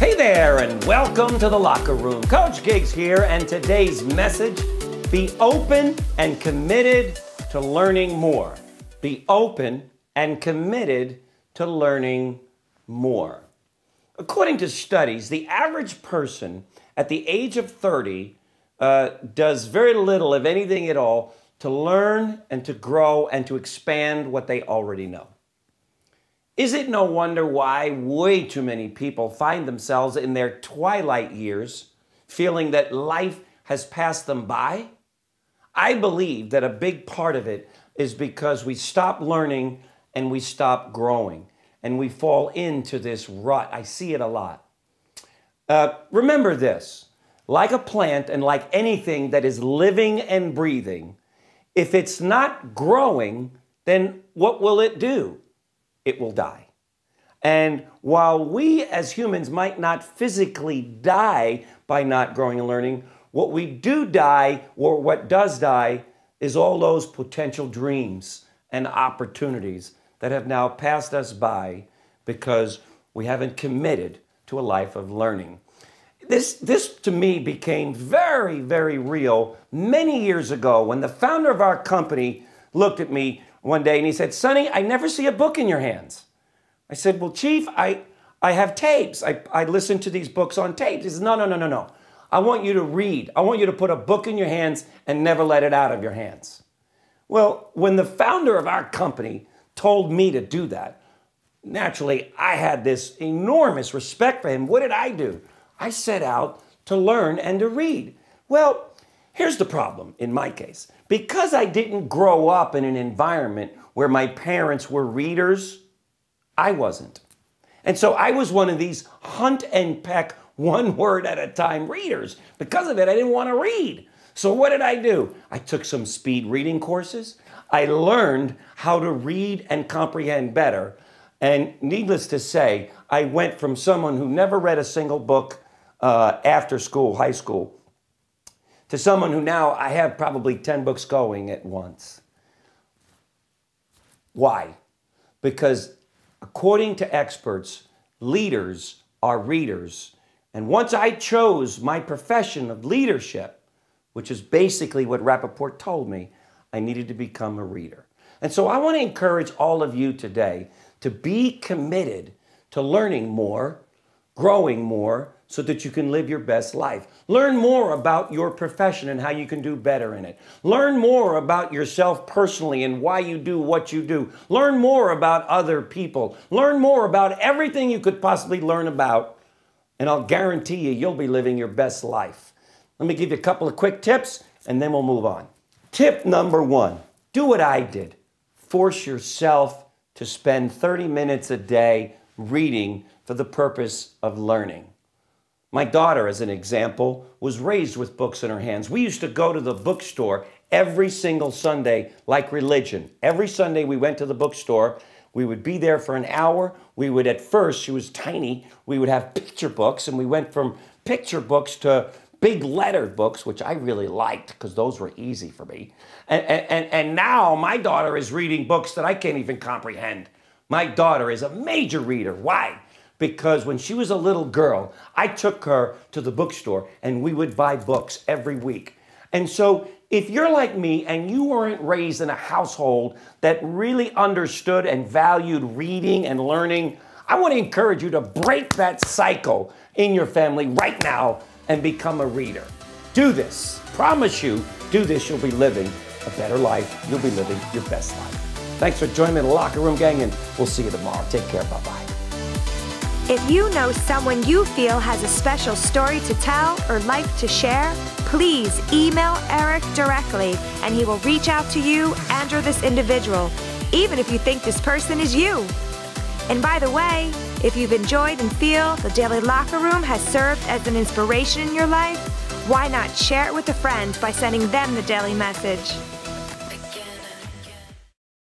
Hey there, and welcome to the Locker Room. Coach Giggs here, and today's message, be open and committed to learning more. Be open and committed to learning more. According to studies, the average person at the age of 30 does very little, if anything at all, to learn and to grow and to expand what they already know. Is it no wonder why way too many people find themselves in their twilight years feeling that life has passed them by? I believe that a big part of it is because we stop learning and we stop growing and we fall into this rut. I see it a lot. Remember this, like a plant and like anything that is living and breathing, if it's not growing, then what will it do? It will die. And while we as humans might not physically die by not growing and learning, what we do die, or what does die, is all those potential dreams and opportunities that have now passed us by because we haven't committed to a life of learning. This to me became very, very real many years ago when the founder of our company looked at me one day and he said, "Sonny, I never see a book in your hands." I said, "Well, Chief, I have tapes. I listen to these books on tapes." He said, No. I want you to read. I want you to put a book in your hands and never let it out of your hands. Well, when the founder of our company told me to do that, naturally, I had this enormous respect for him. What did I do? I set out to learn and to read. Well, here's the problem in my case. Because I didn't grow up in an environment where my parents were readers, I wasn't. And so I was one of these hunt and peck, one word at a time readers. Because of it, I didn't want to read. So what did I do? I took some speed reading courses. I learned how to read and comprehend better. And needless to say, I went from someone who never read a single book after school, high school, to someone who now I have probably 10 books going at once. Why? Because according to experts, leaders are readers. And once I chose my profession of leadership, which is basically what Rapoport told me, I needed to become a reader. And so I want to encourage all of you today to be committed to learning more, growing more, so that you can live your best life. Learn more about your profession and how you can do better in it. Learn more about yourself personally and why you do what you do. Learn more about other people. Learn more about everything you could possibly learn about, and I'll guarantee you, you'll be living your best life. Let me give you a couple of quick tips, and then we'll move on. Tip number 1, do what I did. Force yourself to spend 30 minutes a day reading for the purpose of learning. My daughter, as an example, was raised with books in her hands. We used to go to the bookstore every single Sunday like religion. Every Sunday we went to the bookstore. We would be there for an hour. We would, at first, she was tiny, we would have picture books, and we went from picture books to big lettered books, which I really liked because those were easy for me. And now my daughter is reading books that I can't even comprehend. My daughter is a major reader. Why? Because when she was a little girl, I took her to the bookstore and we would buy books every week. And so if you're like me and you weren't raised in a household that really understood and valued reading and learning, I want to encourage you to break that cycle in your family right now and become a reader. Do this. Promise you, do this, you'll be living a better life. You'll be living your best life. Thanks for joining me in the Locker Room, gang, and we'll see you tomorrow. Take care. Bye-bye. If you know someone you feel has a special story to tell or life to share, please email Eric directly and he will reach out to you and or this individual, even if you think this person is you. And by the way, if you've enjoyed and feel the Daily Locker Room has served as an inspiration in your life, why not share it with a friend by sending them the daily message?